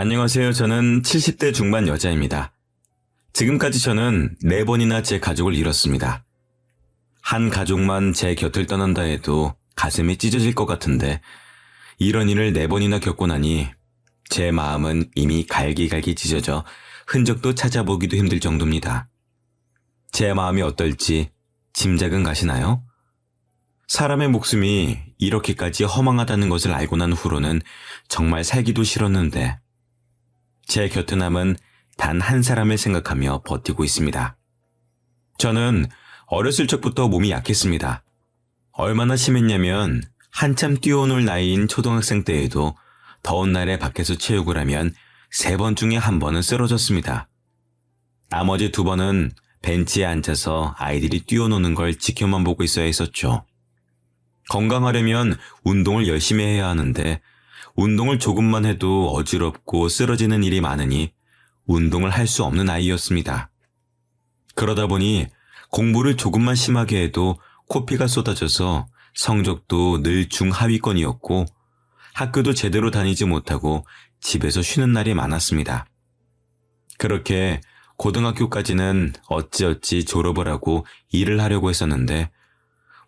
안녕하세요. 저는 70대 중반 여자입니다. 지금까지 저는 4번이나 제 가족을 잃었습니다. 한 가족만 제 곁을 떠난다 해도 가슴이 찢어질 것 같은데 이런 일을 4번이나 겪고 나니 제 마음은 이미 갈기갈기 찢어져 흔적도 찾아보기도 힘들 정도입니다. 제 마음이 어떨지 짐작은 가시나요? 사람의 목숨이 이렇게까지 허망하다는 것을 알고 난 후로는 정말 살기도 싫었는데 제 곁에 남은 단 한 사람을 생각하며 버티고 있습니다. 저는 어렸을 적부터 몸이 약했습니다. 얼마나 심했냐면 한참 뛰어놀 나이인 초등학생 때에도 더운 날에 밖에서 체육을 하면 3번 중에 1번은 쓰러졌습니다. 나머지 2번은 벤치에 앉아서 아이들이 뛰어노는 걸 지켜만 보고 있어야 했었죠. 건강하려면 운동을 열심히 해야 하는데 운동을 조금만 해도 어지럽고 쓰러지는 일이 많으니 운동을 할 수 없는 아이였습니다. 그러다 보니 공부를 조금만 심하게 해도 코피가 쏟아져서 성적도 늘 중하위권이었고 학교도 제대로 다니지 못하고 집에서 쉬는 날이 많았습니다. 그렇게 고등학교까지는 어찌어찌 졸업을 하고 일을 하려고 했었는데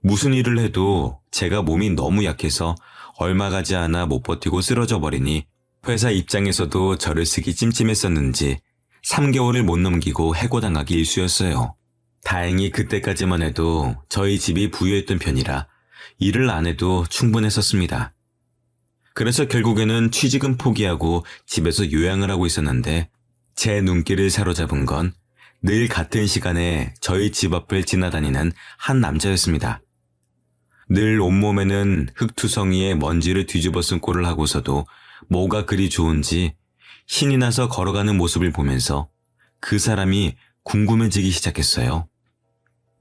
무슨 일을 해도 제가 몸이 너무 약해서 얼마 가지 않아 못 버티고 쓰러져 버리니 회사 입장에서도 저를 쓰기 찜찜했었는지 3개월을 못 넘기고 해고당하기 일쑤였어요. 다행히 그때까지만 해도 저희 집이 부유했던 편이라 일을 안 해도 충분했었습니다. 그래서 결국에는 취직은 포기하고 집에서 요양을 하고 있었는데 제 눈길을 사로잡은 건 늘 같은 시간에 저희 집 앞을 지나다니는 한 남자였습니다. 늘 온몸에는 흙투성이에 먼지를 뒤집어 쓴 꼴을 하고서도 뭐가 그리 좋은지 신이 나서 걸어가는 모습을 보면서 그 사람이 궁금해지기 시작했어요.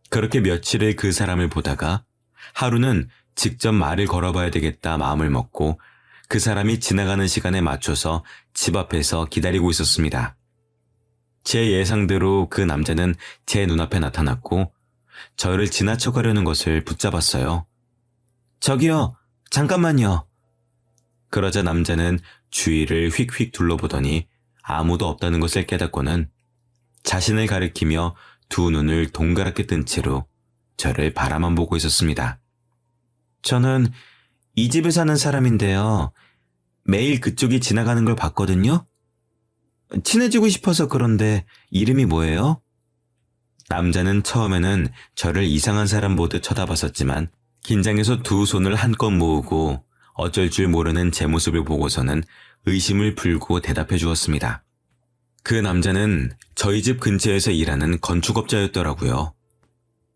그렇게 며칠을 그 사람을 보다가 하루는 직접 말을 걸어봐야 되겠다 마음을 먹고 그 사람이 지나가는 시간에 맞춰서 집 앞에서 기다리고 있었습니다. 제 예상대로 그 남자는 제 눈앞에 나타났고 저를 지나쳐 가려는 것을 붙잡았어요. 저기요, 잠깐만요. 그러자 남자는 주위를 휙휙 둘러보더니 아무도 없다는 것을 깨닫고는 자신을 가리키며 두 눈을 동그랗게 뜬 채로 저를 바라만 보고 있었습니다. 저는 이 집에 사는 사람인데요. 매일 그쪽이 지나가는 걸 봤거든요. 친해지고 싶어서 그런데 이름이 뭐예요? 남자는 처음에는 저를 이상한 사람 보듯 쳐다봤었지만 긴장해서 두 손을 한껏 모으고 어쩔 줄 모르는 제 모습을 보고서는 의심을 풀고 대답해 주었습니다. 그 남자는 저희 집 근처에서 일하는 건축업자였더라고요.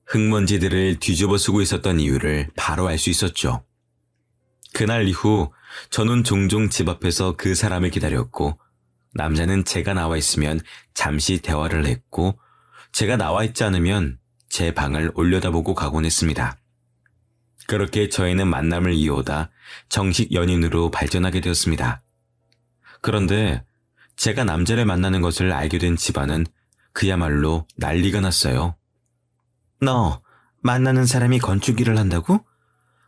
흙먼지들을 뒤집어 쓰고 있었던 이유를 바로 알 수 있었죠. 그날 이후 저는 종종 집 앞에서 그 사람을 기다렸고 남자는 제가 나와 있으면 잠시 대화를 했고 제가 나와 있지 않으면 제 방을 올려다보고 가곤 했습니다. 그렇게 저희는 만남을 이어오다 정식 연인으로 발전하게 되었습니다. 그런데 제가 남자를 만나는 것을 알게 된 집안은 그야말로 난리가 났어요. 너 만나는 사람이 건축 일을 한다고?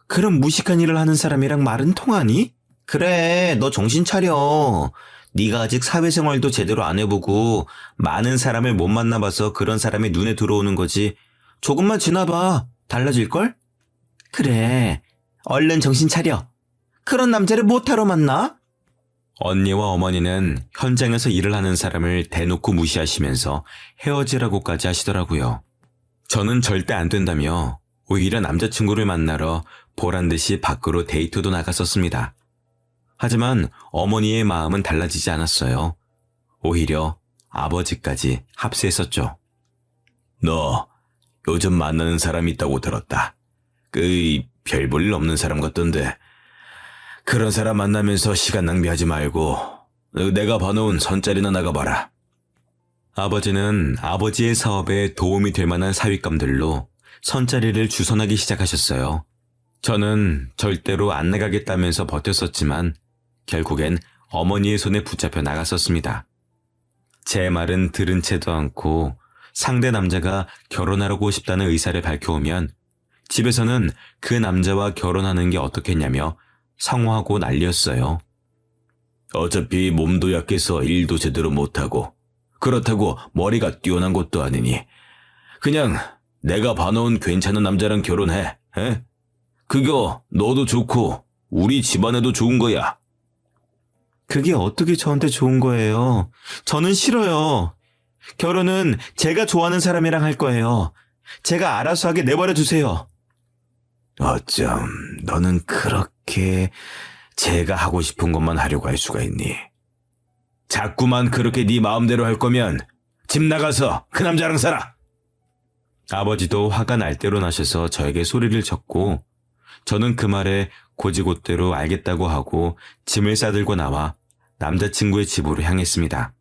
그럼 무식한 일을 하는 사람이랑 말은 통하니? 그래, 너 정신 차려. 네가 아직 사회생활도 제대로 안 해보고 많은 사람을 못 만나봐서 그런 사람이 눈에 들어오는 거지. 조금만 지나봐. 달라질걸? 그래, 얼른 정신 차려. 그런 남자를 못하러 만나? 언니와 어머니는 현장에서 일을 하는 사람을 대놓고 무시하시면서 헤어지라고까지 하시더라고요. 저는 절대 안 된다며 오히려 남자친구를 만나러 보란듯이 밖으로 데이트도 나갔었습니다. 하지만 어머니의 마음은 달라지지 않았어요. 오히려 아버지까지 합세했었죠. 너 요즘 만나는 사람이 있다고 들었다. 별 볼 일 없는 사람 같던데. 그런 사람 만나면서 시간 낭비하지 말고 내가 봐놓은 선짜리나 나가봐라. 아버지는 아버지의 사업에 도움이 될 만한 사윗감들로 선짜리를 주선하기 시작하셨어요. 저는 절대로 안 나가겠다면서 버텼었지만 결국엔 어머니의 손에 붙잡혀 나갔었습니다. 제 말은 들은 채도 않고 상대 남자가 결혼하고 싶다는 의사를 밝혀오면 집에서는 그 남자와 결혼하는 게 어떻겠냐며 성화하고 난리였어요. 어차피 몸도 약해서 일도 제대로 못하고 그렇다고 머리가 뛰어난 것도 아니니 그냥 내가 봐놓은 괜찮은 남자랑 결혼해. 에? 그거 너도 좋고 우리 집안에도 좋은 거야. 그게 어떻게 저한테 좋은 거예요? 저는 싫어요. 결혼은 제가 좋아하는 사람이랑 할 거예요. 제가 알아서 하게 내버려 두세요. 어쩜 너는 그렇게 제가 하고 싶은 것만 하려고 할 수가 있니? 자꾸만 그렇게 네 마음대로 할 거면 집 나가서 그 남자랑 살아. 아버지도 화가 날 대로 나셔서 저에게 소리를 쳤고 저는 그 말에 고지곳대로 알겠다고 하고 짐을 싸들고 나와 남자친구의 집으로 향했습니다.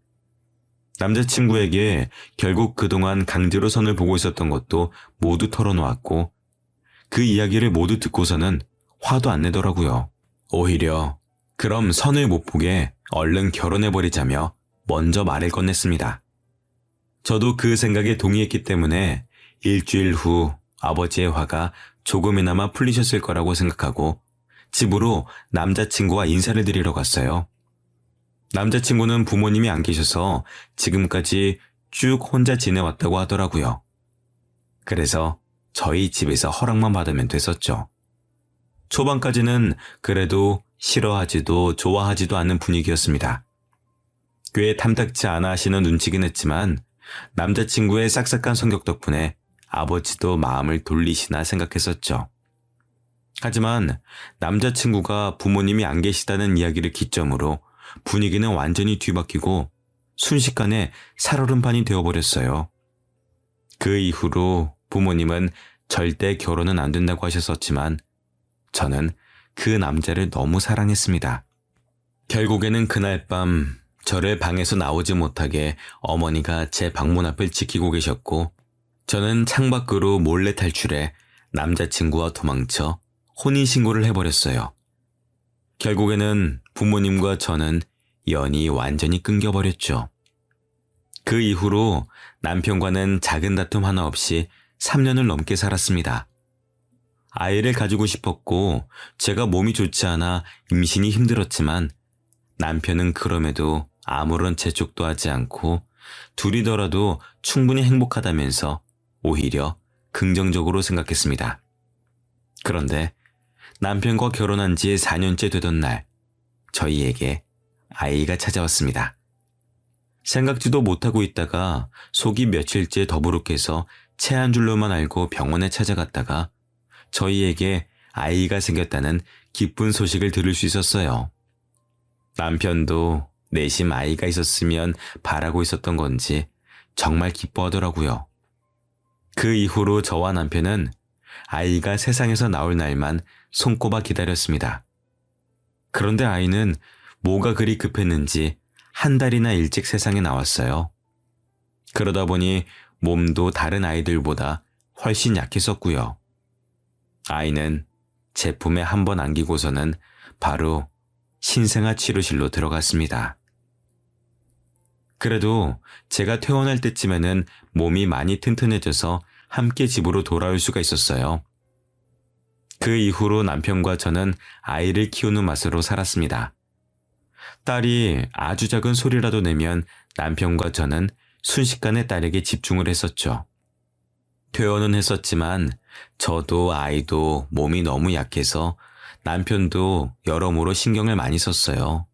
남자친구에게 결국 그동안 강제로 선을 보고 있었던 것도 모두 털어놓았고 그 이야기를 모두 듣고서는 화도 안 내더라고요. 오히려 그럼 선을 못 보게 얼른 결혼해버리자며 먼저 말을 건넸습니다. 저도 그 생각에 동의했기 때문에 일주일 후 아버지의 화가 조금이나마 풀리셨을 거라고 생각하고 집으로 남자친구와 인사를 드리러 갔어요. 남자친구는 부모님이 안 계셔서 지금까지 쭉 혼자 지내왔다고 하더라고요. 그래서 저희 집에서 허락만 받으면 됐었죠. 초반까지는 그래도 싫어하지도 좋아하지도 않는 분위기였습니다. 꽤 탐탁지 않아 하시는 눈치긴 했지만 남자친구의 싹싹한 성격 덕분에 아버지도 마음을 돌리시나 생각했었죠. 하지만 남자친구가 부모님이 안 계시다는 이야기를 기점으로 분위기는 완전히 뒤바뀌고 순식간에 살얼음판이 되어버렸어요. 그 이후로 부모님은 절대 결혼은 안 된다고 하셨었지만 저는 그 남자를 너무 사랑했습니다. 결국에는 그날 밤 저를 방에서 나오지 못하게 어머니가 제 방문 앞을 지키고 계셨고 저는 창밖으로 몰래 탈출해 남자친구와 도망쳐 혼인신고를 해버렸어요. 결국에는 부모님과 저는 연이 완전히 끊겨버렸죠. 그 이후로 남편과는 작은 다툼 하나 없이 3년을 넘게 살았습니다. 아이를 가지고 싶었고 제가 몸이 좋지 않아 임신이 힘들었지만 남편은 그럼에도 아무런 재촉도 하지 않고 둘이더라도 충분히 행복하다면서 오히려 긍정적으로 생각했습니다. 그런데 남편과 결혼한 지 4년째 되던 날 저희에게 아이가 찾아왔습니다. 생각지도 못하고 있다가 속이 며칠째 더부룩해서 체한 줄로만 알고 병원에 찾아갔다가 저희에게 아이가 생겼다는 기쁜 소식을 들을 수 있었어요. 남편도 내심 아이가 있었으면 바라고 있었던 건지 정말 기뻐하더라고요. 그 이후로 저와 남편은 아이가 세상에서 나올 날만 손꼽아 기다렸습니다. 그런데 아이는 뭐가 그리 급했는지 한 달이나 일찍 세상에 나왔어요. 그러다 보니 몸도 다른 아이들보다 훨씬 약했었고요. 아이는 제 품에 한 번 안기고서는 바로 신생아 치료실로 들어갔습니다. 그래도 제가 퇴원할 때쯤에는 몸이 많이 튼튼해져서 함께 집으로 돌아올 수가 있었어요. 그 이후로 남편과 저는 아이를 키우는 맛으로 살았습니다. 딸이 아주 작은 소리라도 내면 남편과 저는 순식간에 딸에게 집중을 했었죠. 퇴원은 했었지만 저도 아이도 몸이 너무 약해서 남편도 여러모로 신경을 많이 썼어요.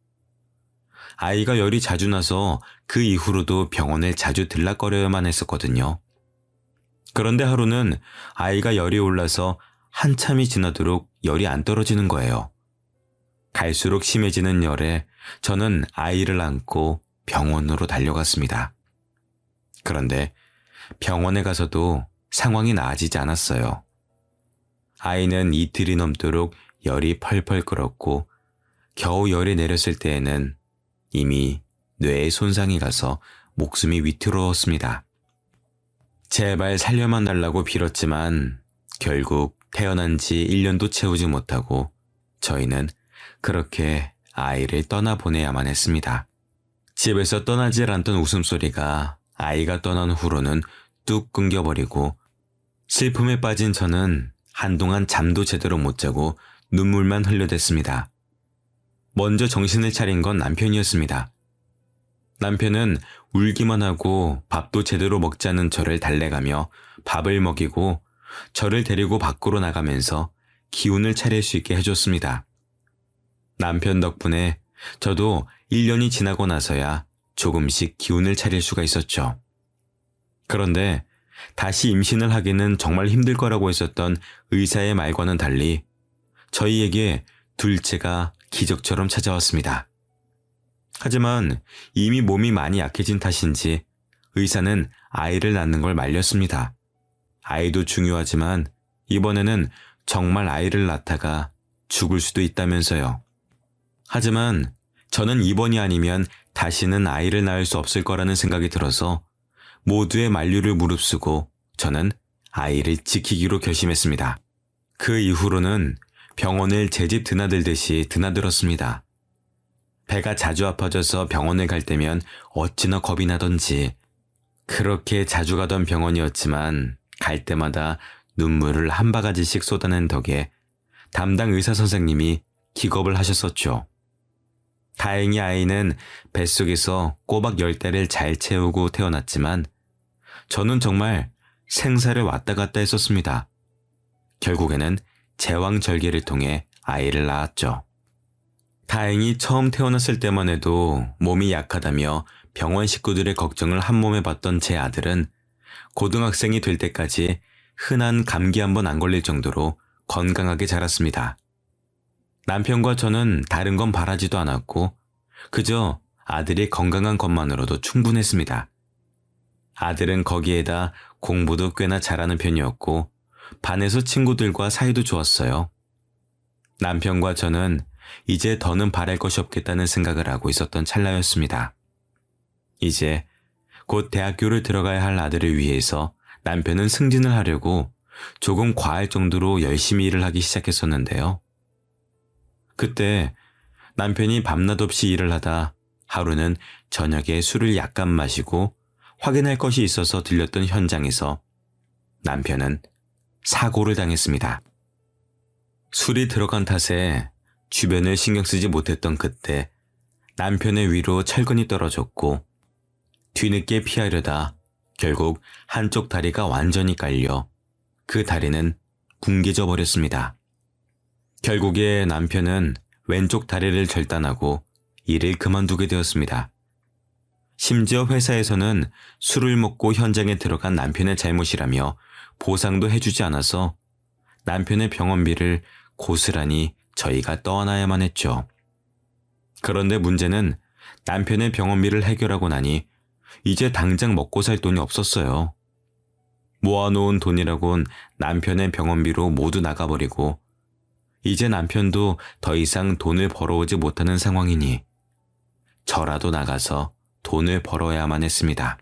아이가 열이 자주 나서 그 이후로도 병원을 자주 들락거려야만 했었거든요. 그런데 하루는 아이가 열이 올라서 한참이 지나도록 열이 안 떨어지는 거예요. 갈수록 심해지는 열에 저는 아이를 안고 병원으로 달려갔습니다. 그런데 병원에 가서도 상황이 나아지지 않았어요. 아이는 이틀이 넘도록 열이 펄펄 끓었고 겨우 열이 내렸을 때에는 이미 뇌에 손상이 가서 목숨이 위태로웠습니다. 제발 살려만 달라고 빌었지만 결국 태어난 지 1년도 채우지 못하고 저희는 그렇게 아이를 떠나보내야만 했습니다. 집에서 떠나질 않던 웃음소리가 아이가 떠난 후로는 뚝 끊겨버리고 슬픔에 빠진 저는 한동안 잠도 제대로 못 자고 눈물만 흘려댔습니다. 먼저 정신을 차린 건 남편이었습니다. 남편은 울기만 하고 밥도 제대로 먹지 않은 저를 달래가며 밥을 먹이고 저를 데리고 밖으로 나가면서 기운을 차릴 수 있게 해줬습니다. 남편 덕분에 저도 1년이 지나고 나서야 조금씩 기운을 차릴 수가 있었죠. 그런데 다시 임신을 하기는 정말 힘들 거라고 했었던 의사의 말과는 달리 저희에게 둘째가 기적처럼 찾아왔습니다. 하지만 이미 몸이 많이 약해진 탓인지 의사는 아이를 낳는 걸 말렸습니다. 아이도 중요하지만 이번에는 정말 아이를 낳다가 죽을 수도 있다면서요. 하지만 저는 이번이 아니면 다시는 아이를 낳을 수 없을 거라는 생각이 들어서 모두의 만류를 무릅쓰고 저는 아이를 지키기로 결심했습니다. 그 이후로는 병원을 제 집 드나들듯이 드나들었습니다. 배가 자주 아파져서 병원을 갈 때면 어찌나 겁이 나던지 그렇게 자주 가던 병원이었지만 갈 때마다 눈물을 한 바가지씩 쏟아낸 덕에 담당 의사 선생님이 기겁을 하셨었죠. 다행히 아이는 뱃속에서 꼬박 10달을 잘 채우고 태어났지만 저는 정말 생사를 왔다 갔다 했었습니다. 결국에는 제왕절개를 통해 아이를 낳았죠. 다행히 처음 태어났을 때만 해도 몸이 약하다며 병원 식구들의 걱정을 한 몸에 받던 제 아들은 고등학생이 될 때까지 흔한 감기 한 번 안 걸릴 정도로 건강하게 자랐습니다. 남편과 저는 다른 건 바라지도 않았고 그저 아들이 건강한 것만으로도 충분했습니다. 아들은 거기에다 공부도 꽤나 잘하는 편이었고 반에서 친구들과 사이도 좋았어요. 남편과 저는 이제 더는 바랄 것이 없겠다는 생각을 하고 있었던 찰나였습니다. 이제 곧 대학교를 들어가야 할 아들을 위해서 남편은 승진을 하려고 조금 과할 정도로 열심히 일을 하기 시작했었는데요. 그때 남편이 밤낮 없이 일을 하다 하루는 저녁에 술을 약간 마시고 확인할 것이 있어서 들렸던 현장에서 남편은 사고를 당했습니다. 술이 들어간 탓에 주변을 신경 쓰지 못했던 그때 남편의 위로 철근이 떨어졌고 뒤늦게 피하려다 결국 한쪽 다리가 완전히 깔려 그 다리는 뭉개져 버렸습니다. 결국에 남편은 왼쪽 다리를 절단하고 일을 그만두게 되었습니다. 심지어 회사에서는 술을 먹고 현장에 들어간 남편의 잘못이라며 보상도 해주지 않아서 남편의 병원비를 고스란히 저희가 떠안아야만 했죠. 그런데 문제는 남편의 병원비를 해결하고 나니 이제 당장 먹고 살 돈이 없었어요. 모아놓은 돈이라곤 남편의 병원비로 모두 나가버리고 이제 남편도 더 이상 돈을 벌어오지 못하는 상황이니 저라도 나가서 돈을 벌어야만 했습니다.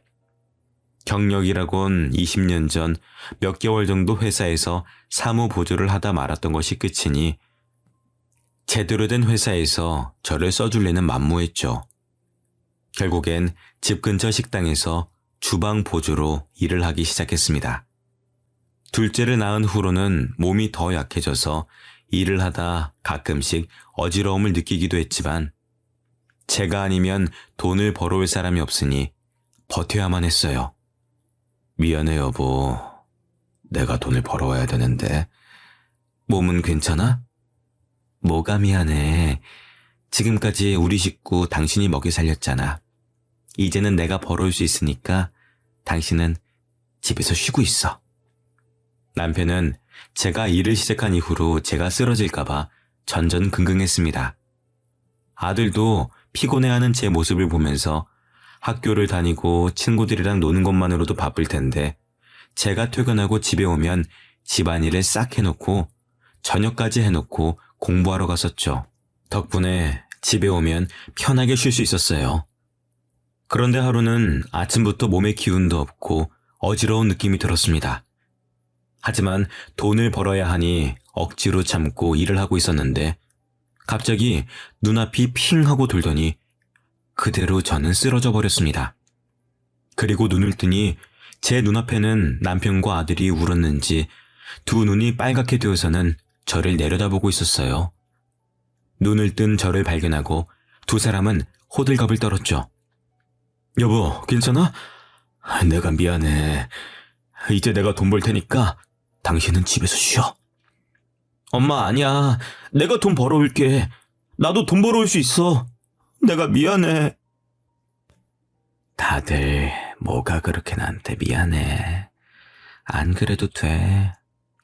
경력이라곤 20년 전 몇 개월 정도 회사에서 사무 보조를 하다 말았던 것이 끝이니 제대로 된 회사에서 저를 써줄 리는 만무했죠. 결국엔 집 근처 식당에서 주방 보조로 일을 하기 시작했습니다. 둘째를 낳은 후로는 몸이 더 약해져서 일을 하다 가끔씩 어지러움을 느끼기도 했지만 제가 아니면 돈을 벌어올 사람이 없으니 버텨야만 했어요. 미안해 여보. 내가 돈을 벌어와야 되는데. 몸은 괜찮아? 뭐가 미안해. 지금까지 우리 식구 당신이 먹여 살렸잖아. 이제는 내가 벌어올 수 있으니까 당신은 집에서 쉬고 있어. 남편은 제가 일을 시작한 이후로 제가 쓰러질까봐 전전긍긍했습니다. 아들도 피곤해하는 제 모습을 보면서 학교를 다니고 친구들이랑 노는 것만으로도 바쁠 텐데 제가 퇴근하고 집에 오면 집안일을 싹 해놓고 저녁까지 해놓고 공부하러 갔었죠. 덕분에 집에 오면 편하게 쉴 수 있었어요. 그런데 하루는 아침부터 몸에 기운도 없고 어지러운 느낌이 들었습니다. 하지만 돈을 벌어야 하니 억지로 참고 일을 하고 있었는데 갑자기 눈앞이 핑 하고 돌더니 그대로 저는 쓰러져 버렸습니다. 그리고 눈을 뜨니 제 눈앞에는 남편과 아들이 울었는지 두 눈이 빨갛게 되어서는 저를 내려다보고 있었어요. 눈을 뜬 저를 발견하고 두 사람은 호들갑을 떨었죠. 여보, 괜찮아? 내가 미안해. 이제 내가 돈 벌 테니까 당신은 집에서 쉬어. 엄마, 아니야. 내가 돈 벌어올게. 나도 돈 벌어올 수 있어. 내가 미안해. 다들 뭐가 그렇게 나한테 미안해. 안 그래도 돼.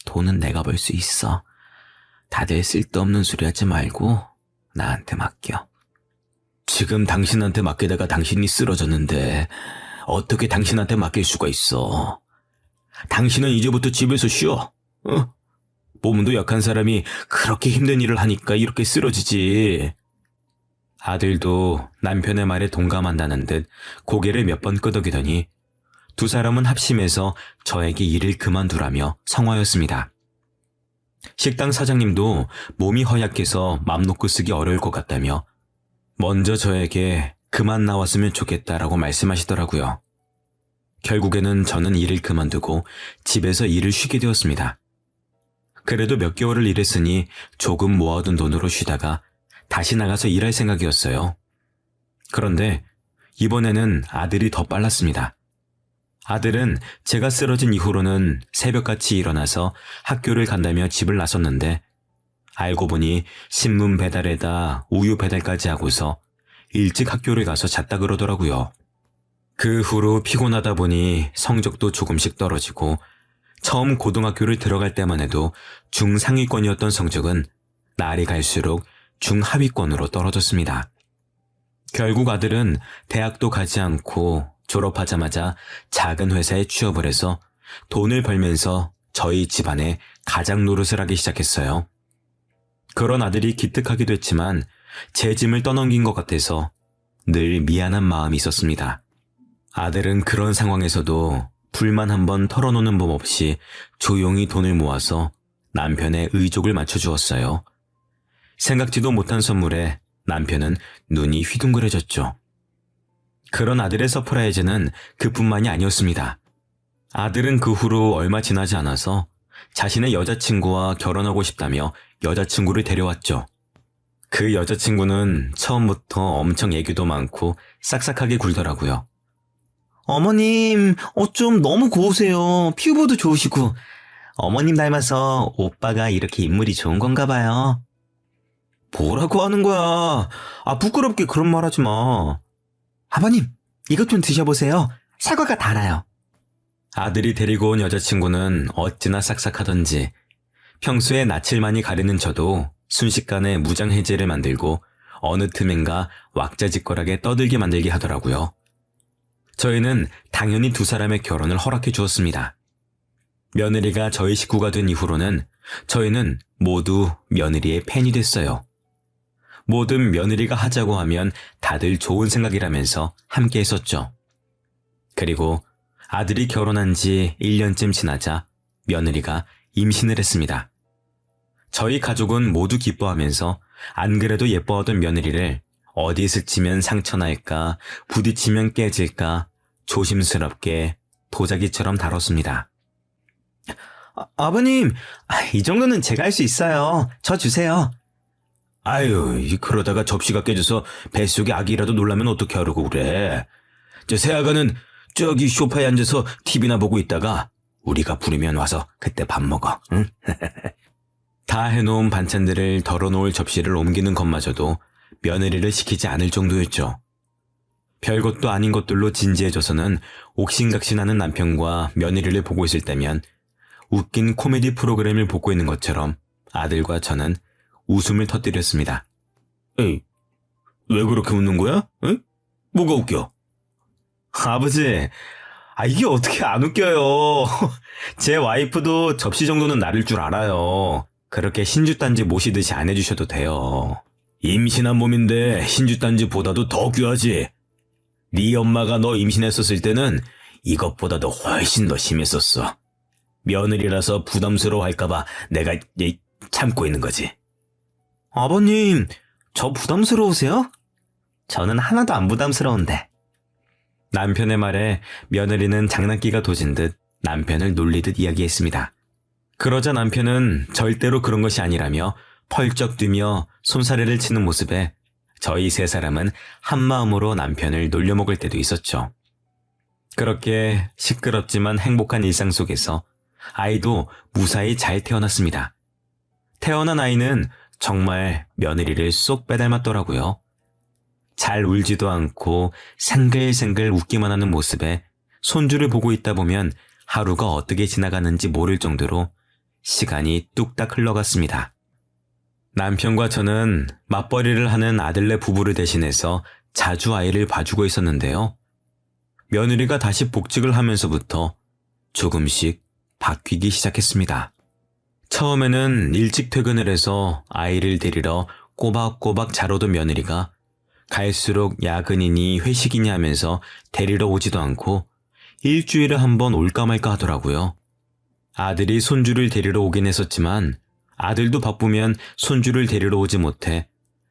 돈은 내가 벌 수 있어. 다들 쓸데없는 소리 하지 말고 나한테 맡겨. 지금 당신한테 맡기다가 당신이 쓰러졌는데 어떻게 당신한테 맡길 수가 있어. 당신은 이제부터 집에서 쉬어. 몸도 약한 사람이 그렇게 힘든 일을 하니까 이렇게 쓰러지지. 아들도 남편의 말에 동감한다는 듯 고개를 몇 번 끄덕이더니 두 사람은 합심해서 저에게 일을 그만두라며 성화였습니다. 식당 사장님도 몸이 허약해서 맘 놓고 쓰기 어려울 것 같다며 먼저 저에게 그만 나왔으면 좋겠다라고 말씀하시더라고요. 결국에는 저는 일을 그만두고 집에서 일을 쉬게 되었습니다. 그래도 몇 개월을 일했으니 조금 모아둔 돈으로 쉬다가 다시 나가서 일할 생각이었어요. 그런데 이번에는 아들이 더 빨랐습니다. 아들은 제가 쓰러진 이후로는 새벽같이 일어나서 학교를 간다며 집을 나섰는데 알고 보니 신문 배달에다 우유 배달까지 하고서 일찍 학교를 가서 잤다 그러더라고요. 그 후로 피곤하다 보니 성적도 조금씩 떨어지고 처음 고등학교를 들어갈 때만 해도 중상위권이었던 성적은 날이 갈수록 중하위권으로 떨어졌습니다. 결국 아들은 대학도 가지 않고 졸업하자마자 작은 회사에 취업을 해서 돈을 벌면서 저희 집안에 가장 노릇을 하기 시작했어요. 그런 아들이 기특하기도 했지만 제 짐을 떠넘긴 것 같아서 늘 미안한 마음이 있었습니다. 아들은 그런 상황에서도 불만 한번 털어놓는 법 없이 조용히 돈을 모아서 남편의 의족을 맞춰주었어요. 생각지도 못한 선물에 남편은 눈이 휘둥그레졌죠. 그런 아들의 서프라이즈는 그뿐만이 아니었습니다. 아들은 그 후로 얼마 지나지 않아서 자신의 여자친구와 결혼하고 싶다며 여자친구를 데려왔죠. 그 여자친구는 처음부터 엄청 애교도 많고 싹싹하게 굴더라고요. 어머님, 좀 너무 고우세요. 피부도 좋으시고. 어머님 닮아서 오빠가 이렇게 인물이 좋은 건가 봐요. 뭐라고 하는 거야? 부끄럽게 그런 말 하지 마. 아버님, 이것 좀 드셔보세요. 사과가 달아요. 아들이 데리고 온 여자친구는 어찌나 싹싹하던지 평소에 낯을 많이 가리는 저도 순식간에 무장해제를 만들고 어느 틈엔가 왁자지껄하게 떠들게 만들게 하더라고요. 저희는 당연히 두 사람의 결혼을 허락해 주었습니다. 며느리가 저희 식구가 된 이후로는 저희는 모두 며느리의 팬이 됐어요. 뭐든 며느리가 하자고 하면 다들 좋은 생각이라면서 함께 했었죠. 그리고 아들이 결혼한 지 1년쯤 지나자 며느리가 임신을 했습니다. 저희 가족은 모두 기뻐하면서 안 그래도 예뻐하던 며느리를 어디 스치면 상처날까, 부딪히면 깨질까 조심스럽게 도자기처럼 다뤘습니다. 아버님, 이 정도는 제가 할 수 있어요. 저 주세요. 아유, 그러다가 접시가 깨져서 뱃속에 아기라도 놀라면 어떻게 하려고 그래. 저 새아가는 저기 소파에 앉아서 TV나 보고 있다가 우리가 부르면 와서 그때 밥 먹어, 응? 다 해놓은 반찬들을 덜어놓을 접시를 옮기는 것마저도 며느리를 시키지 않을 정도였죠. 별것도 아닌 것들로 진지해져서는 옥신각신하는 남편과 며느리를 보고 있을 때면 웃긴 코미디 프로그램을 보고 있는 것처럼 아들과 저는 웃음을 터뜨렸습니다. 에이, 왜 그렇게 웃는 거야? 응? 뭐가 웃겨? 아버지, 이게 어떻게 안 웃겨요. 제 와이프도 접시 정도는 나를 줄 알아요. 그렇게 신주단지 모시듯이 안 해주셔도 돼요. 임신한 몸인데 신주단지보다도 더 귀하지. 네 엄마가 너 임신했었을 때는 이것보다도 훨씬 더 심했었어. 며느리라서 부담스러워할까봐 내가 참고 있는 거지. 아버님, 저 부담스러우세요? 저는 하나도 안 부담스러운데. 남편의 말에 며느리는 장난기가 도진 듯 남편을 놀리듯 이야기했습니다. 그러자 남편은 절대로 그런 것이 아니라며 펄쩍 뛰며 손사래를 치는 모습에 저희 세 사람은 한마음으로 남편을 놀려먹을 때도 있었죠. 그렇게 시끄럽지만 행복한 일상 속에서 아이도 무사히 잘 태어났습니다. 태어난 아이는 정말 며느리를 쏙 빼닮았더라고요. 잘 울지도 않고 생글생글 웃기만 하는 모습에 손주를 보고 있다 보면 하루가 어떻게 지나가는지 모를 정도로 시간이 뚝딱 흘러갔습니다. 남편과 저는 맞벌이를 하는 아들네 부부를 대신해서 자주 아이를 봐주고 있었는데요. 며느리가 다시 복직을 하면서부터 조금씩 바뀌기 시작했습니다. 처음에는 일찍 퇴근을 해서 아이를 데리러 꼬박꼬박 자러던 며느리가 갈수록 야근이니 회식이니 하면서 데리러 오지도 않고 일주일에 한 번 올까 말까 하더라고요. 아들이 손주를 데리러 오긴 했었지만 아들도 바쁘면 손주를 데리러 오지 못해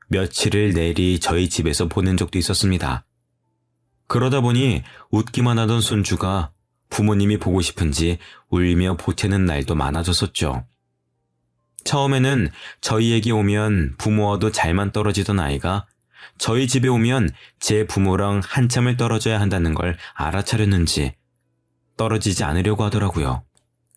며칠을 내리 저희 집에서 보낸 적도 있었습니다. 그러다 보니 웃기만 하던 손주가 부모님이 보고 싶은지 울며 보채는 날도 많아졌었죠. 처음에는 저희에게 오면 부모와도 잘만 떨어지던 아이가 저희 집에 오면 제 부모랑 한참을 떨어져야 한다는 걸 알아차렸는지 떨어지지 않으려고 하더라고요.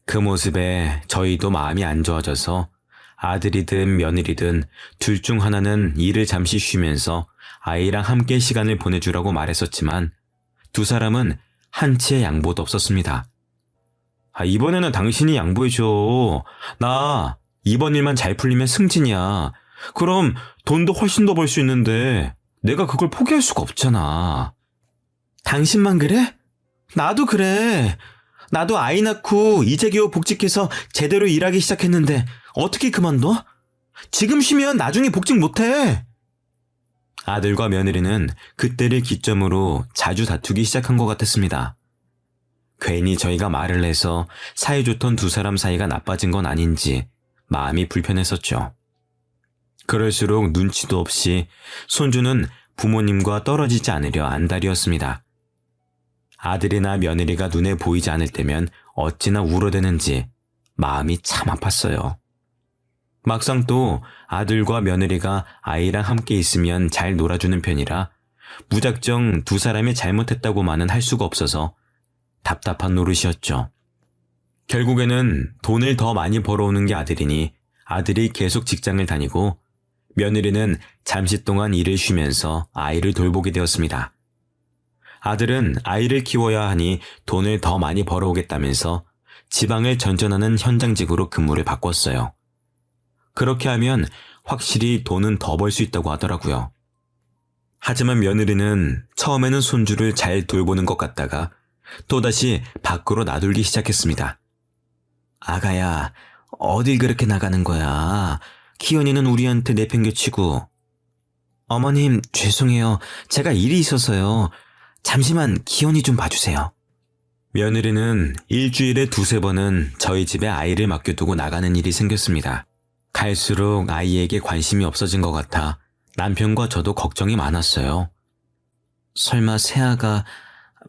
그 모습에 저희도 마음이 안 좋아져서 아들이든 며느리든 둘 중 하나는 일을 잠시 쉬면서 아이랑 함께 시간을 보내주라고 말했었지만 두 사람은 한치의 양보도 없었습니다. 이번에는 당신이 양보해줘. 나 이번 일만 잘 풀리면 승진이야. 그럼 돈도 훨씬 더 벌 수 있는데 내가 그걸 포기할 수가 없잖아. 당신만 그래? 나도 그래. 나도 아이 낳고 이제 겨우 복직해서 제대로 일하기 시작했는데 어떻게 그만둬? 지금 쉬면 나중에 복직 못해. 아들과 며느리는 그때를 기점으로 자주 다투기 시작한 것 같았습니다. 괜히 저희가 말을 해서 사이좋던 두 사람 사이가 나빠진 건 아닌지 마음이 불편했었죠. 그럴수록 눈치도 없이 손주는 부모님과 떨어지지 않으려 안달이었습니다. 아들이나 며느리가 눈에 보이지 않을 때면 어찌나 울어대는지 마음이 참 아팠어요. 막상 또 아들과 며느리가 아이랑 함께 있으면 잘 놀아주는 편이라 무작정 두 사람이 잘못했다고만은 할 수가 없어서 답답한 노릇이었죠. 결국에는 돈을 더 많이 벌어오는 게 아들이니 아들이 계속 직장을 다니고 며느리는 잠시 동안 일을 쉬면서 아이를 돌보게 되었습니다. 아들은 아이를 키워야 하니 돈을 더 많이 벌어오겠다면서 지방을 전전하는 현장직으로 근무를 바꿨어요. 그렇게 하면 확실히 돈은 더 벌 수 있다고 하더라고요. 하지만 며느리는 처음에는 손주를 잘 돌보는 것 같다가 또다시 밖으로 나돌기 시작했습니다. 아가야, 어딜 그렇게 나가는 거야? 키연이는 우리한테 내팽개치고. 어머님, 죄송해요. 제가 일이 있어서요. 잠시만 기연이 좀 봐주세요. 며느리는 일주일에 두세 번은 저희 집에 아이를 맡겨두고 나가는 일이 생겼습니다. 갈수록 아이에게 관심이 없어진 것 같아 남편과 저도 걱정이 많았어요. 설마 새아가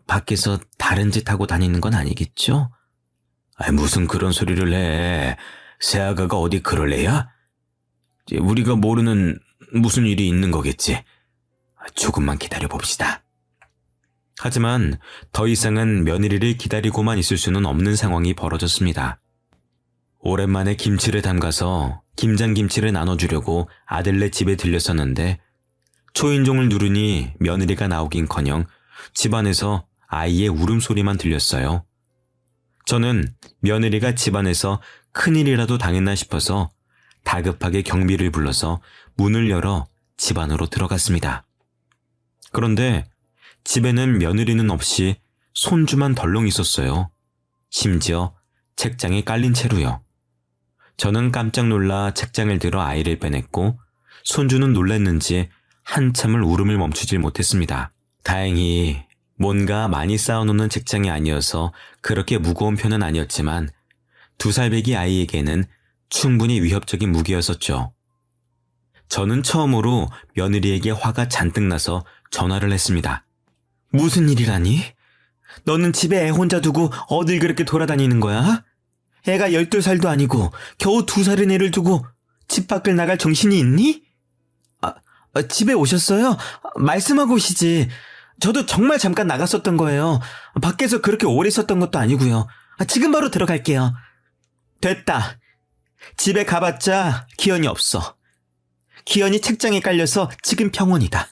밖에서 다른 짓 하고 다니는 건 아니겠죠? 무슨 그런 소리를 해. 새아가가 어디 그럴 애야? 우리가 모르는 무슨 일이 있는 거겠지. 조금만 기다려봅시다. 하지만 더 이상은 며느리를 기다리고만 있을 수는 없는 상황이 벌어졌습니다. 오랜만에 김치를 담가서 김장김치를 나눠주려고 아들네 집에 들렸었는데 초인종을 누르니 며느리가 나오긴커녕 집안에서 아이의 울음소리만 들렸어요. 저는 며느리가 집안에서 큰일이라도 당했나 싶어서 다급하게 경비를 불러서 문을 열어 집 안으로 들어갔습니다. 그런데 집에는 며느리는 없이 손주만 덜렁 있었어요. 심지어 책장에 깔린 채로요. 저는 깜짝 놀라 책장을 들어 아이를 빼냈고 손주는 놀랐는지 한참을 울음을 멈추질 못했습니다. 다행히 뭔가 많이 쌓아놓는 책장이 아니어서 그렇게 무거운 편은 아니었지만 2살배기 아이에게는 충분히 위협적인 무기였었죠. 저는 처음으로 며느리에게 화가 잔뜩 나서 전화를 했습니다. 무슨 일이라니? 너는 집에 애 혼자 두고 어딜 그렇게 돌아다니는 거야? 애가 12살도 아니고 겨우 2살인 애를 두고 집 밖을 나갈 정신이 있니? 집에 오셨어요? 말씀하고 오시지. 저도 정말 잠깐 나갔었던 거예요. 밖에서 그렇게 오래 있었던 것도 아니고요. 지금 바로 들어갈게요. 됐다. 집에 가봤자 기현이 없어. 기현이 책장에 깔려서 지금 병원이다.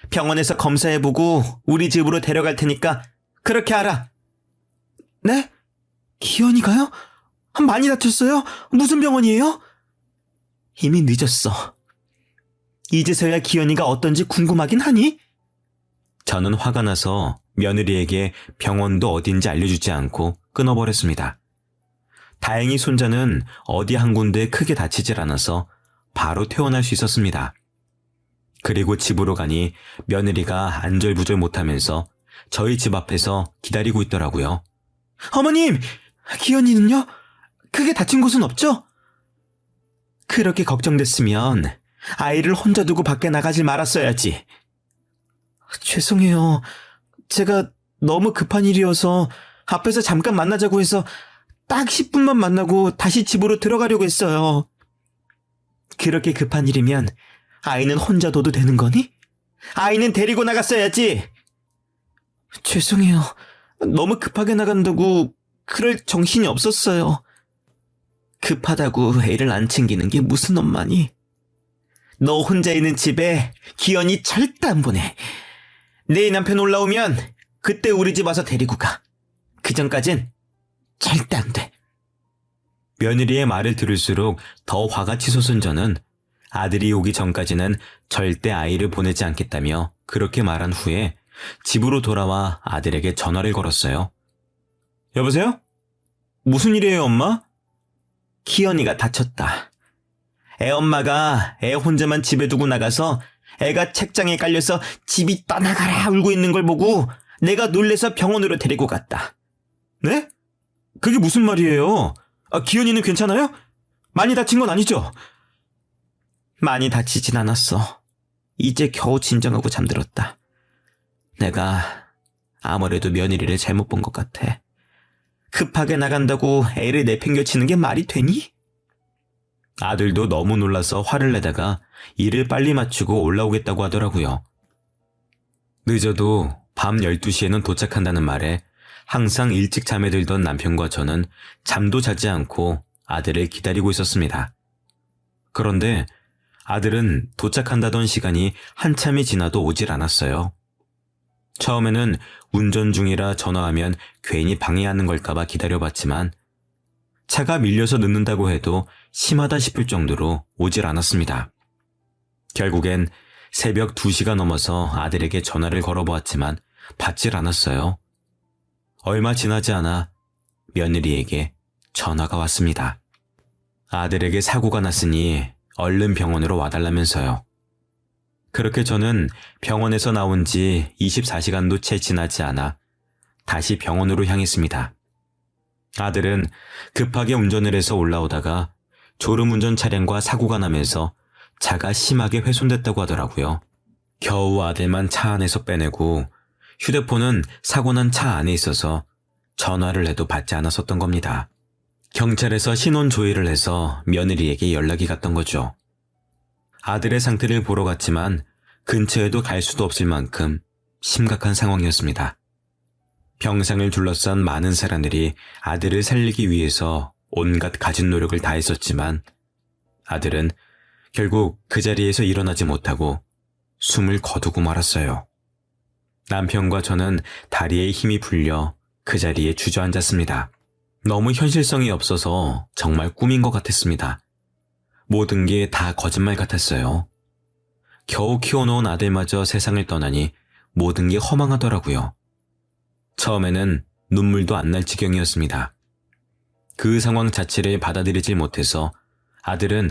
병원에서 검사해보고 우리 집으로 데려갈 테니까 그렇게 하라. 네? 기현이가요? 많이 다쳤어요? 무슨 병원이에요? 이미 늦었어. 이제서야 기현이가 어떤지 궁금하긴 하니? 저는 화가 나서 며느리에게 병원도 어딘지 알려주지 않고 끊어버렸습니다. 다행히 손자는 어디 한 군데 크게 다치질 않아서 바로 퇴원할 수 있었습니다. 그리고 집으로 가니 며느리가 안절부절 못하면서 저희 집 앞에서 기다리고 있더라고요. 어머님! 기현이는요? 크게 다친 곳은 없죠? 그렇게 걱정됐으면 아이를 혼자 두고 밖에 나가질 말았어야지. 죄송해요. 제가 너무 급한 일이어서 앞에서 잠깐 만나자고 해서 딱 10분만 만나고 다시 집으로 들어가려고 했어요. 그렇게 급한 일이면 아이는 혼자 둬도 되는 거니? 아이는 데리고 나갔어야지. 죄송해요. 너무 급하게 나간다고 그럴 정신이 없었어요. 급하다고 애를 안 챙기는 게 무슨 엄마니? 너 혼자 있는 집에 기현이 절대 안 보내. 내 남편 올라오면 그때 우리 집 와서 데리고 가. 그 전까진 절대 안 돼. 며느리의 말을 들을수록 더 화가 치솟은 저는 아들이 오기 전까지는 절대 아이를 보내지 않겠다며 그렇게 말한 후에 집으로 돌아와 아들에게 전화를 걸었어요. 여보세요? 무슨 일이에요, 엄마? 기현이가 다쳤다. 애 엄마가 애 혼자만 집에 두고 나가서 애가 책장에 깔려서 집이 떠나가라 울고 있는 걸 보고 내가 놀래서 병원으로 데리고 갔다. 네? 그게 무슨 말이에요? 기현이는 괜찮아요? 많이 다친 건 아니죠? 많이 다치진 않았어. 이제 겨우 진정하고 잠들었다. 내가 아무래도 며느리를 잘못 본 것 같아. 급하게 나간다고 애를 내팽겨치는 게 말이 되니? 아들도 너무 놀라서 화를 내다가 일을 빨리 마치고 올라오겠다고 하더라고요. 늦어도 밤 12시에는 도착한다는 말에 항상 일찍 잠에 들던 남편과 저는 잠도 자지 않고 아들을 기다리고 있었습니다. 그런데 아들은 도착한다던 시간이 한참이 지나도 오질 않았어요. 처음에는 운전 중이라 전화하면 괜히 방해하는 걸까봐 기다려봤지만 차가 밀려서 늦는다고 해도 심하다 싶을 정도로 오질 않았습니다. 결국엔 새벽 2시가 넘어서 아들에게 전화를 걸어보았지만 받질 않았어요. 얼마 지나지 않아 며느리에게 전화가 왔습니다. 아들에게 사고가 났으니 얼른 병원으로 와달라면서요. 그렇게 저는 병원에서 나온 지 24시간도 채 지나지 않아 다시 병원으로 향했습니다. 아들은 급하게 운전을 해서 올라오다가 졸음운전 차량과 사고가 나면서 차가 심하게 훼손됐다고 하더라고요. 겨우 아들만 차 안에서 빼내고 휴대폰은 사고 난 차 안에 있어서 전화를 해도 받지 않았었던 겁니다. 경찰에서 신원 조회를 해서 며느리에게 연락이 갔던 거죠. 아들의 상태를 보러 갔지만 근처에도 갈 수도 없을 만큼 심각한 상황이었습니다. 병상을 둘러싼 많은 사람들이 아들을 살리기 위해서 온갖 가진 노력을 다했었지만 아들은 결국 그 자리에서 일어나지 못하고 숨을 거두고 말았어요. 남편과 저는 다리에 힘이 풀려 그 자리에 주저앉았습니다. 너무 현실성이 없어서 정말 꿈인 것 같았습니다. 모든 게 다 거짓말 같았어요. 겨우 키워놓은 아들마저 세상을 떠나니 모든 게 허망하더라고요. 처음에는 눈물도 안 날 지경이었습니다. 그 상황 자체를 받아들이질 못해서 아들은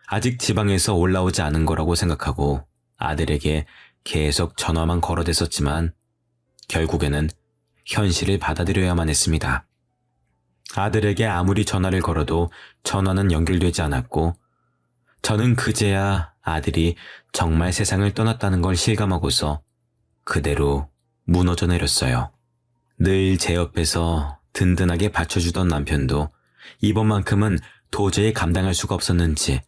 아직 지방에서 올라오지 않은 거라고 생각하고 아들에게 계속 전화만 걸어댔었지만 결국에는 현실을 받아들여야만 했습니다. 아들에게 아무리 전화를 걸어도 전화는 연결되지 않았고 저는 그제야 아들이 정말 세상을 떠났다는 걸 실감하고서 그대로 무너져 내렸어요. 늘 제 옆에서 든든하게 받쳐주던 남편도 이번만큼은 도저히 감당할 수가 없었는지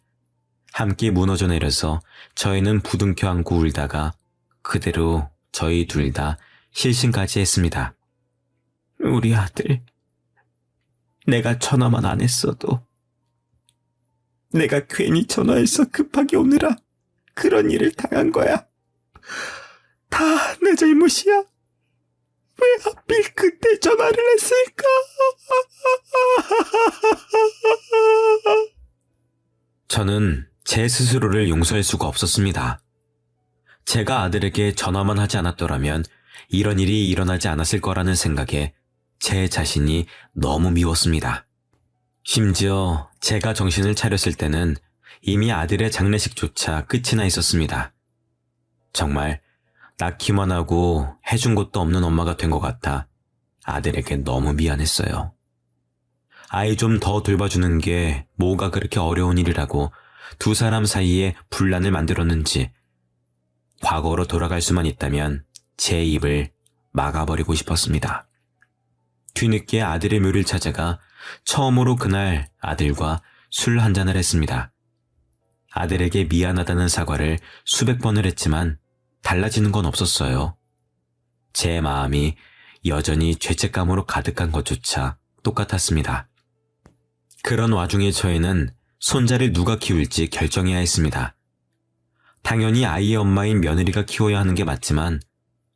함께 무너져 내려서 저희는 부둥켜 안고 울다가 그대로 저희 둘 다 실신까지 했습니다. 우리 아들, 내가 전화만 안 했어도 내가 괜히 전화해서 급하게 오느라 그런 일을 당한 거야. 다 내 잘못이야. 왜 하필 그때 전화를 했을까? 저는 제 스스로를 용서할 수가 없었습니다. 제가 아들에게 전화만 하지 않았더라면 이런 일이 일어나지 않았을 거라는 생각에 제 자신이 너무 미웠습니다. 심지어 제가 정신을 차렸을 때는 이미 아들의 장례식조차 끝이 나 있었습니다. 정말 낳기만 하고 해준 것도 없는 엄마가 된 것 같아 아들에게 너무 미안했어요. 아이 좀 더 돌봐주는 게 뭐가 그렇게 어려운 일이라고 두 사람 사이에 분란을 만들었는지 과거로 돌아갈 수만 있다면 제 입을 막아버리고 싶었습니다. 뒤늦게 아들의 묘를 찾아가 처음으로 그날 아들과 술 한잔을 했습니다. 아들에게 미안하다는 사과를 수백 번을 했지만 달라지는 건 없었어요. 제 마음이 여전히 죄책감으로 가득한 것조차 똑같았습니다. 그런 와중에 저희는 손자를 누가 키울지 결정해야 했습니다. 당연히 아이의 엄마인 며느리가 키워야 하는 게 맞지만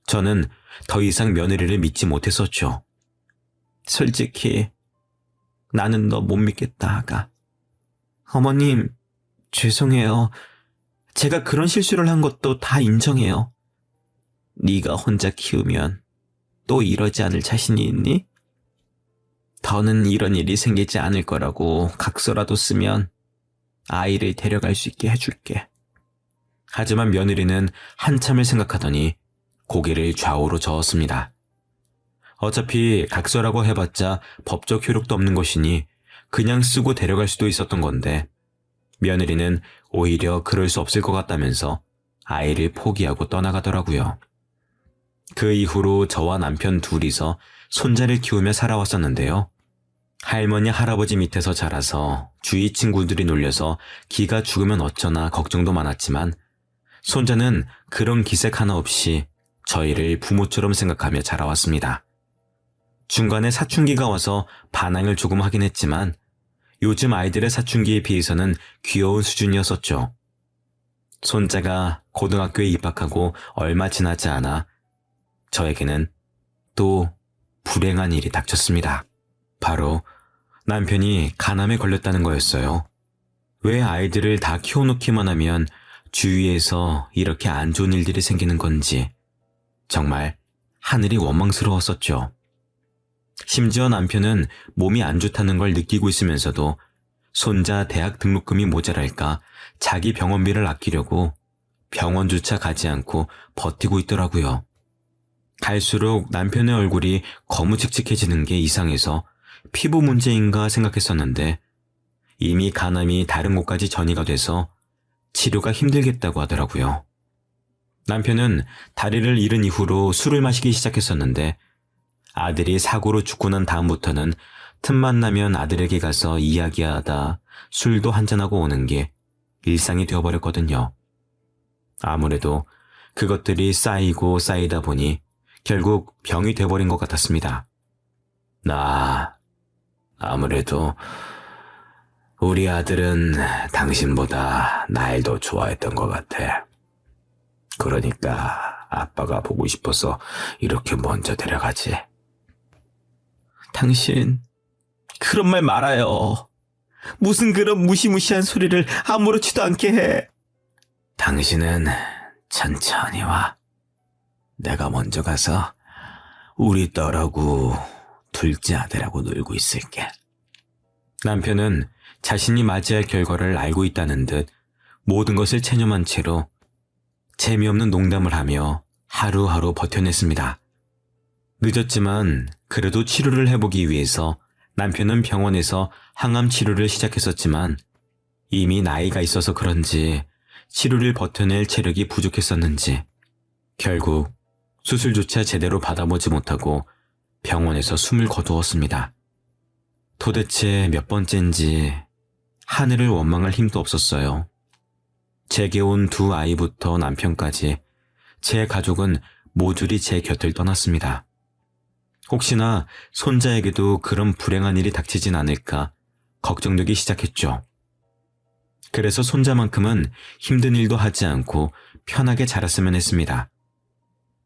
저는 더 이상 며느리를 믿지 못했었죠. 솔직히 나는 너 못 믿겠다, 아가. 어머님, 죄송해요. 제가 그런 실수를 한 것도 다 인정해요. 네가 혼자 키우면 또 이러지 않을 자신이 있니? 더는 이런 일이 생기지 않을 거라고 각서라도 쓰면 아이를 데려갈 수 있게 해줄게. 하지만 며느리는 한참을 생각하더니 고개를 좌우로 저었습니다. 어차피 각서라고 해봤자 법적 효력도 없는 것이니 그냥 쓰고 데려갈 수도 있었던 건데 며느리는 오히려 그럴 수 없을 것 같다면서 아이를 포기하고 떠나가더라고요. 그 이후로 저와 남편 둘이서 손자를 키우며 살아왔었는데요. 할머니 할아버지 밑에서 자라서 주위 친구들이 놀려서 기가 죽으면 어쩌나 걱정도 많았지만 손자는 그런 기색 하나 없이 저희를 부모처럼 생각하며 자라왔습니다. 중간에 사춘기가 와서 반항을 조금 하긴 했지만 요즘 아이들의 사춘기에 비해서는 귀여운 수준이었었죠. 손자가 고등학교에 입학하고 얼마 지나지 않아 저에게는 또 불행한 일이 닥쳤습니다. 바로 남편이 간암에 걸렸다는 거였어요. 왜 아이들을 다 키워놓기만 하면 주위에서 이렇게 안 좋은 일들이 생기는 건지 정말 하늘이 원망스러웠었죠. 심지어 남편은 몸이 안 좋다는 걸 느끼고 있으면서도 손자 대학 등록금이 모자랄까 자기 병원비를 아끼려고 병원조차 가지 않고 버티고 있더라고요. 갈수록 남편의 얼굴이 거무칙칙해지는 게 이상해서 피부 문제인가 생각했었는데 이미 간암이 다른 곳까지 전이가 돼서 치료가 힘들겠다고 하더라고요. 남편은 다리를 잃은 이후로 술을 마시기 시작했었는데 아들이 사고로 죽고 난 다음부터는 틈만 나면 아들에게 가서 이야기하다 술도 한잔하고 오는 게 일상이 되어버렸거든요. 아무래도 그것들이 쌓이고 쌓이다 보니 결국 병이 돼버린 것 같았습니다. 아무래도 우리 아들은 당신보다 날 더 좋아했던 것 같아. 그러니까 아빠가 보고 싶어서 이렇게 먼저 데려가지. 당신, 그런 말 말아요. 무슨 그런 무시무시한 소리를 아무렇지도 않게 해. 당신은 천천히 와. 내가 먼저 가서 우리 딸하고 둘째 아들하고 놀고 있을게. 남편은 자신이 맞이할 결과를 알고 있다는 듯 모든 것을 체념한 채로 재미없는 농담을 하며 하루하루 버텨냈습니다. 늦었지만 그래도 치료를 해보기 위해서 남편은 병원에서 항암 치료를 시작했었지만 이미 나이가 있어서 그런지 치료를 버텨낼 체력이 부족했었는지 결국 수술조차 제대로 받아보지 못하고 병원에서 숨을 거두었습니다. 도대체 몇 번째인지 하늘을 원망할 힘도 없었어요. 제게 온 두 아이부터 남편까지 제 가족은 모조리 제 곁을 떠났습니다. 혹시나 손자에게도 그런 불행한 일이 닥치진 않을까 걱정되기 시작했죠. 그래서 손자만큼은 힘든 일도 하지 않고 편하게 자랐으면 했습니다.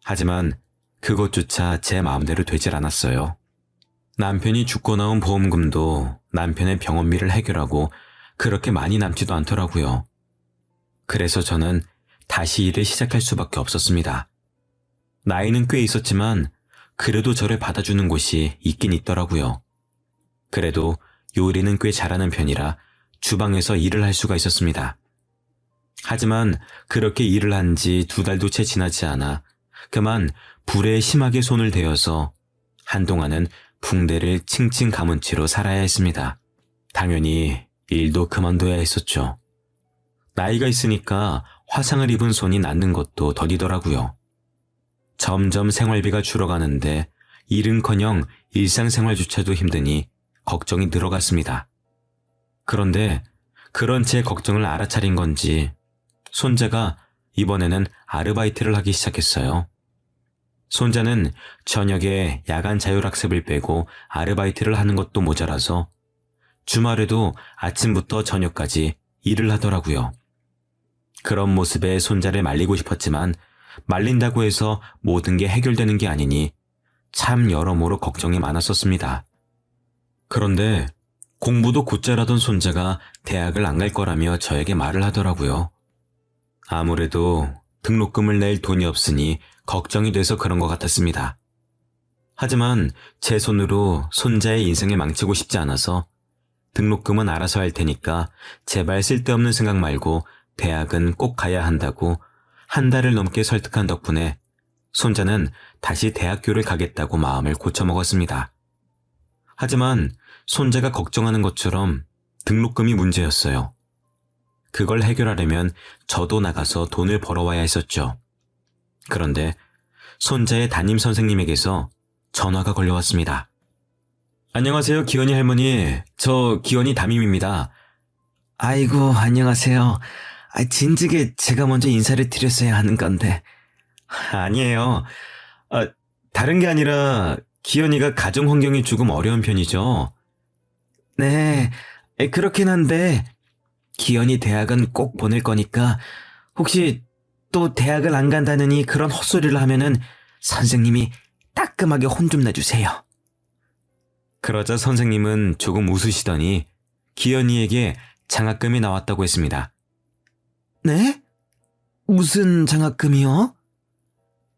하지만 그것조차 제 마음대로 되질 않았어요. 남편이 죽고 나온 보험금도 남편의 병원비를 해결하고 그렇게 많이 남지도 않더라고요. 그래서 저는 다시 일을 시작할 수밖에 없었습니다. 나이는 꽤 있었지만 그래도 저를 받아주는 곳이 있긴 있더라고요. 그래도 요리는 꽤 잘하는 편이라 주방에서 일을 할 수가 있었습니다. 하지만 그렇게 일을 한 지 2달도 채 지나지 않아 그만 불에 심하게 손을 대어서 한동안은 붕대를 칭칭 감은 채로 살아야 했습니다. 당연히 일도 그만둬야 했었죠. 나이가 있으니까 화상을 입은 손이 낫는 것도 더디더라고요. 점점 생활비가 줄어가는데 일은커녕 일상생활조차도 힘드니 걱정이 늘어갔습니다. 그런데 그런 제 걱정을 알아차린 건지 손자가 이번에는 아르바이트를 하기 시작했어요. 손자는 저녁에 야간 자율학습을 빼고 아르바이트를 하는 것도 모자라서 주말에도 아침부터 저녁까지 일을 하더라고요. 그런 모습에 손자를 말리고 싶었지만 말린다고 해서 모든 게 해결되는 게 아니니 참 여러모로 걱정이 많았었습니다. 그런데 공부도 곧잘하던 손자가 대학을 안 갈 거라며 저에게 말을 하더라고요. 아무래도 등록금을 낼 돈이 없으니 걱정이 돼서 그런 것 같았습니다. 하지만 제 손으로 손자의 인생을 망치고 싶지 않아서 등록금은 알아서 할 테니까 제발 쓸데없는 생각 말고 대학은 꼭 가야 한다고 한 달을 넘게 설득한 덕분에 손자는 다시 대학교를 가겠다고 마음을 고쳐먹었습니다. 하지만 손자가 걱정하는 것처럼 등록금이 문제였어요. 그걸 해결하려면 저도 나가서 돈을 벌어와야 했었죠. 그런데 손자의 담임 선생님에게서 전화가 걸려왔습니다. 안녕하세요, 기현이 할머니. 저 기현이 담임입니다. 아이고, 안녕하세요. 진즉에 제가 먼저 인사를 드렸어야 하는 건데. 아니에요. 다른 게 아니라 기현이가 가정 환경이 조금 어려운 편이죠. 네, 그렇긴 한데 기현이 대학은 꼭 보낼 거니까 혹시 또 대학을 안 간다느니 그런 헛소리를 하면은 선생님이 따끔하게 혼 좀 내주세요. 그러자 선생님은 조금 웃으시더니 기현이에게 장학금이 나왔다고 했습니다. 네? 무슨 장학금이요?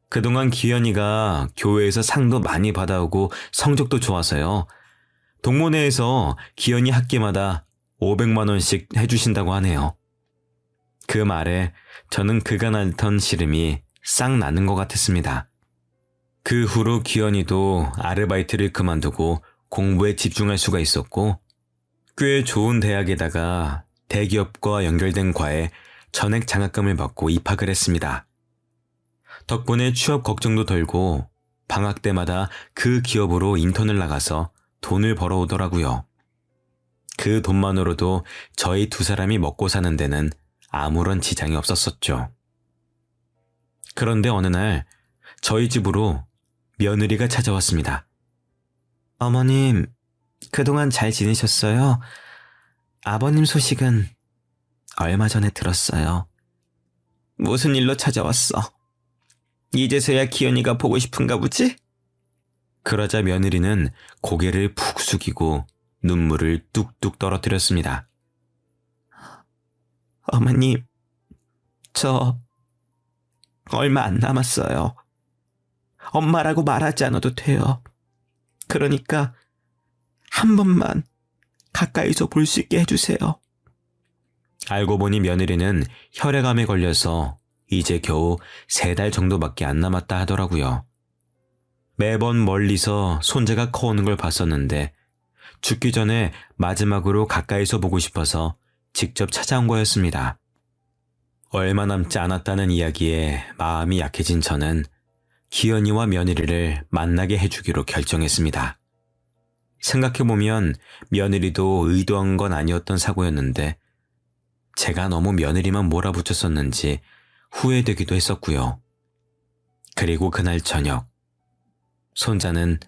그동안 기현이가 교회에서 상도 많이 받아오고 성적도 좋아서요. 동문회에서 기현이 학기마다 500만 원씩 해주신다고 하네요. 그 말에 저는 그간 앓던 시름이 싹 나는 것 같았습니다. 그 후로 기현이도 아르바이트를 그만두고 공부에 집중할 수가 있었고 꽤 좋은 대학에다가 대기업과 연결된 과에 전액 장학금을 받고 입학을 했습니다. 덕분에 취업 걱정도 덜고 방학 때마다 그 기업으로 인턴을 나가서 돈을 벌어오더라고요. 그 돈만으로도 저희 2사람이 먹고 사는 데는 아무런 지장이 없었었죠. 그런데 어느 날 저희 집으로 며느리가 찾아왔습니다. 어머님, 그동안 잘 지내셨어요? 아버님 소식은 얼마 전에 들었어요. 무슨 일로 찾아왔어? 이제서야 기현이가 보고 싶은가 보지? 그러자 며느리는 고개를 푹 숙이고 눈물을 뚝뚝 떨어뜨렸습니다. 어머님, 저 얼마 안 남았어요. 엄마라고 말하지 않아도 돼요. 그러니까 한 번만 가까이서 볼 수 있게 해주세요. 알고 보니 며느리는 혈액암에 걸려서 이제 겨우 3달 정도밖에 안 남았다 하더라고요. 매번 멀리서 손자가 커오는 걸 봤었는데 죽기 전에 마지막으로 가까이서 보고 싶어서 직접 찾아온 거였습니다. 얼마 남지 않았다는 이야기에 마음이 약해진 저는 기현이와 며느리를 만나게 해주기로 결정했습니다. 생각해보면 며느리도 의도한 건 아니었던 사고였는데 제가 너무 며느리만 몰아붙였었는지 후회되기도 했었고요. 그리고 그날 저녁, 손자는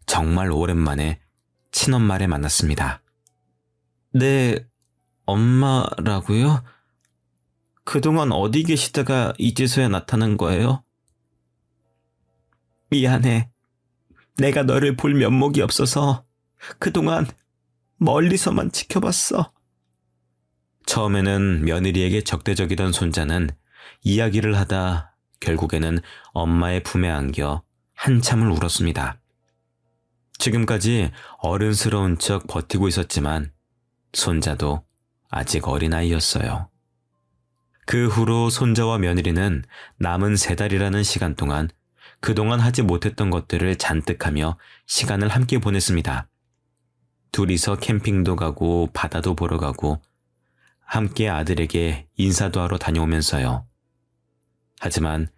정말 오랜만에 친엄마를 만났습니다. 네, 엄마라고요? 그동안 어디 계시다가 이제서야 나타난 거예요? 미안해. 내가 너를 볼 면목이 없어서 그동안 멀리서만 지켜봤어. 처음에는 며느리에게 적대적이던 손자는 이야기를 하다 결국에는 엄마의 품에 안겨 한참을 울었습니다. 지금까지 어른스러운 척 버티고 있었지만 손자도 아직 어린아이였어요. 그 후로 손자와 며느리는 남은 3달이라는 시간 동안 그동안 하지 못했던 것들을 잔뜩 하며 시간을 함께 보냈습니다. 둘이서 캠핑도 가고 바다도 보러 가고 함께 아들에게 인사도 하러 다녀오면서요. 하지만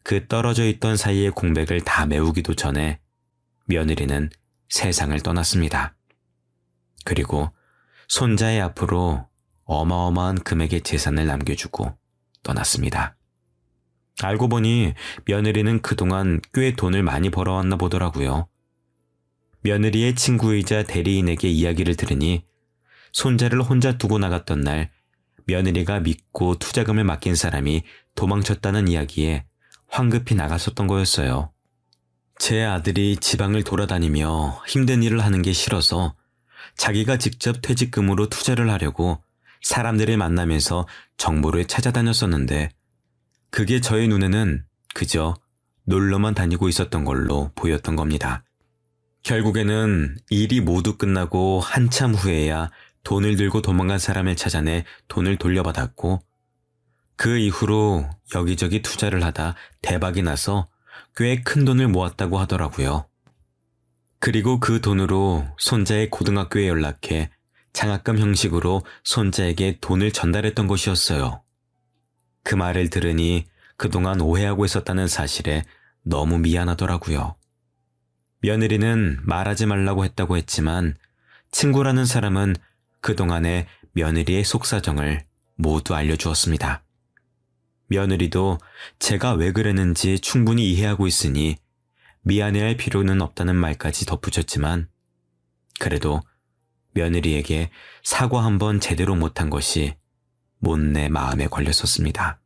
그 떨어져 있던 사이의 공백을 다 메우기도 전에 며느리는 세상을 떠났습니다. 그리고 손자의 앞으로 어마어마한 금액의 재산을 남겨주고 떠났습니다. 알고 보니 며느리는 그동안 꽤 돈을 많이 벌어왔나 보더라고요. 며느리의 친구이자 대리인에게 이야기를 들으니 손자를 혼자 두고 나갔던 날 며느리가 믿고 투자금을 맡긴 사람이 도망쳤다는 이야기에 황급히 나갔었던 거였어요. 제 아들이 지방을 돌아다니며 힘든 일을 하는 게 싫어서 자기가 직접 퇴직금으로 투자를 하려고 사람들을 만나면서 정보를 찾아다녔었는데 그게 저의 눈에는 그저 놀러만 다니고 있었던 걸로 보였던 겁니다. 결국에는 일이 모두 끝나고 한참 후에야 돈을 들고 도망간 사람을 찾아내 돈을 돌려받았고 그 이후로 여기저기 투자를 하다 대박이 나서 꽤 큰 돈을 모았다고 하더라고요. 그리고 그 돈으로 손자의 고등학교에 연락해 장학금 형식으로 손자에게 돈을 전달했던 것이었어요. 그 말을 들으니 그동안 오해하고 있었다는 사실에 너무 미안하더라고요. 며느리는 말하지 말라고 했다고 했지만 친구라는 사람은 그동안의 며느리의 속사정을 모두 알려주었습니다. 며느리도 제가 왜 그랬는지 충분히 이해하고 있으니 미안해할 필요는 없다는 말까지 덧붙였지만 그래도 며느리에게 사과 한번 제대로 못한 것이 못내 마음에 걸렸었습니다.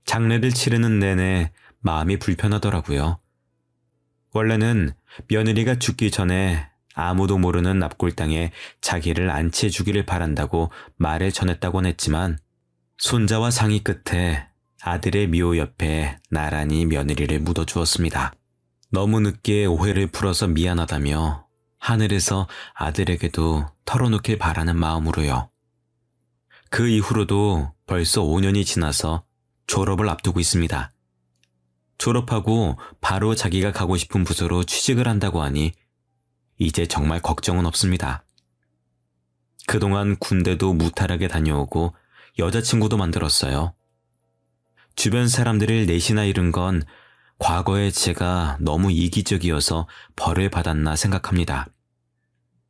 장례를 치르는 내내 마음이 불편하더라고요. 원래는 며느리가 죽기 전에 아무도 모르는 납골당에 자기를 안치해주기를 바란다고 말을 전했다곤 했지만 손자와 상의 끝에 아들의 미호 옆에 나란히 며느리를 묻어주었습니다. 너무 늦게 오해를 풀어서 미안하다며 하늘에서 아들에게도 털어놓길 바라는 마음으로요. 그 이후로도 벌써 5년이 지나서 졸업을 앞두고 있습니다. 졸업하고 바로 자기가 가고 싶은 부서로 취직을 한다고 하니 이제 정말 걱정은 없습니다. 그동안 군대도 무탈하게 다녀오고 여자친구도 만들었어요. 주변 사람들을 넷이나 잃은 건 과거에 제가 너무 이기적이어서 벌을 받았나 생각합니다.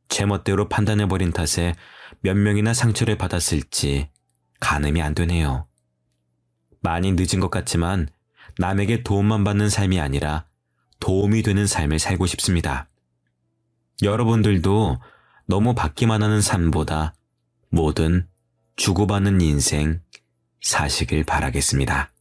제멋대로 판단해버린 탓에 몇 명이나 상처를 받았을지 가늠이 안 되네요. 많이 늦은 것 같지만 남에게 도움만 받는 삶이 아니라 도움이 되는 삶을 살고 싶습니다. 여러분들도 너무 받기만 하는 삶보다 뭐든 주고받는 인생 사시길 바라겠습니다.